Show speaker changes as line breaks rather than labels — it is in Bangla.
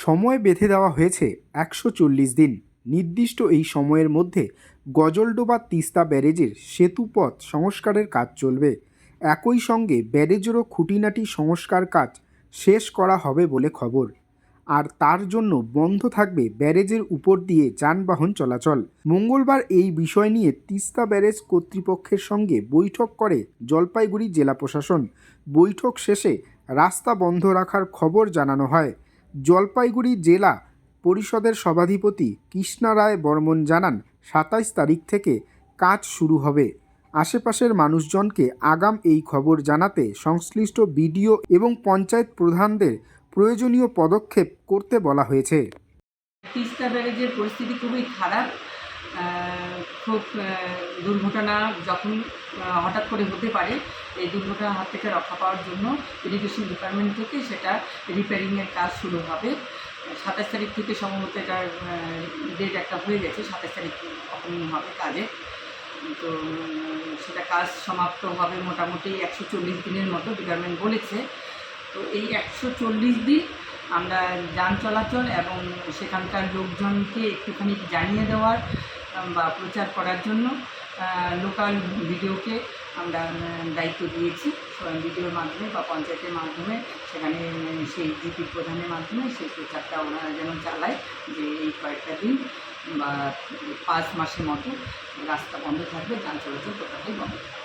সময় বেঁধে দেওয়া হয়েছে ১৪০ দিন। নির্দিষ্ট এই সময়ের মধ্যে গজলডোবা তিস্তা ব্যারেজের সেতুপথ সংস্কারের কাজ চলবে। একই সঙ্গে ব্যারেজেরও খুঁটিনাটি সংস্কার কাজ শেষ করা হবে বলে খবর। আর তার জন্য বন্ধ থাকবে ব্যারেজের উপর দিয়ে যানবাহন চলাচল। মঙ্গলবার এই বিষয় নিয়ে তিস্তা ব্যারেজ কর্তৃপক্ষের সঙ্গে বৈঠক করে জলপাইগুড়ি জেলা প্রশাসন। বৈঠক শেষে রাস্তা বন্ধ রাখার খবর জানানো হয়। জলপাইগুড়ি জেলা পরিষদের সভাধিপতি কৃষ্ণা রায় বর্মন জানান, ২৭ তারিখ থেকে কাজ শুরু হবে। আশেপাশের মানুষজনকে আগাম এই খবর জানাতে সংশ্লিষ্ট বিডিও এবং পঞ্চায়েত প্রধানদের প্রয়োজনীয় পদক্ষেপ করতে বলা হয়েছে।
তিস্তা ব্যারেজের পরিস্থিতি খুবই খারাপ। খুব দুর্ঘটনা যখন হঠাৎ করে হতে পারে, এই দুর্ঘটনার হাত থেকে রক্ষা পাওয়ার জন্য ইরিগেশন ডিপার্টমেন্ট থেকে সেটা রিপেয়ারিংয়ের কাজ শুরু হবে। ২৭ তারিখ থেকে সম্ভবত এটার ডেট একটা হয়ে গেছে, ২৭ তারিখ ওপেনিং হবে কাজে। তো সেটা কাজ সমাপ্ত হবে মোটামুটি ১৪০ দিনের মতো ডিপার্টমেন্ট বলেছে। তো এই ১৪০ দিন আমরা যান চলাচল এবং সেখানকার লোকজনকে একটুখানি জানিয়ে দেওয়ার বা প্রচার করার জন্য লোকাল ভিডিওকে আমরা দায়িত্ব দিয়েছি। ভিডিওর মাধ্যমে বা পঞ্চায়েতের মাধ্যমে সেখানে সেই জিপি প্রধানের মাধ্যমে সেই প্রচারটা ওনারা যেন চালায় যে এই কয়েকটা দিন বা ৫ মাসের মতো রাস্তা বন্ধ থাকবে, যান চলাচল টোটালি বন্ধ থাকবে।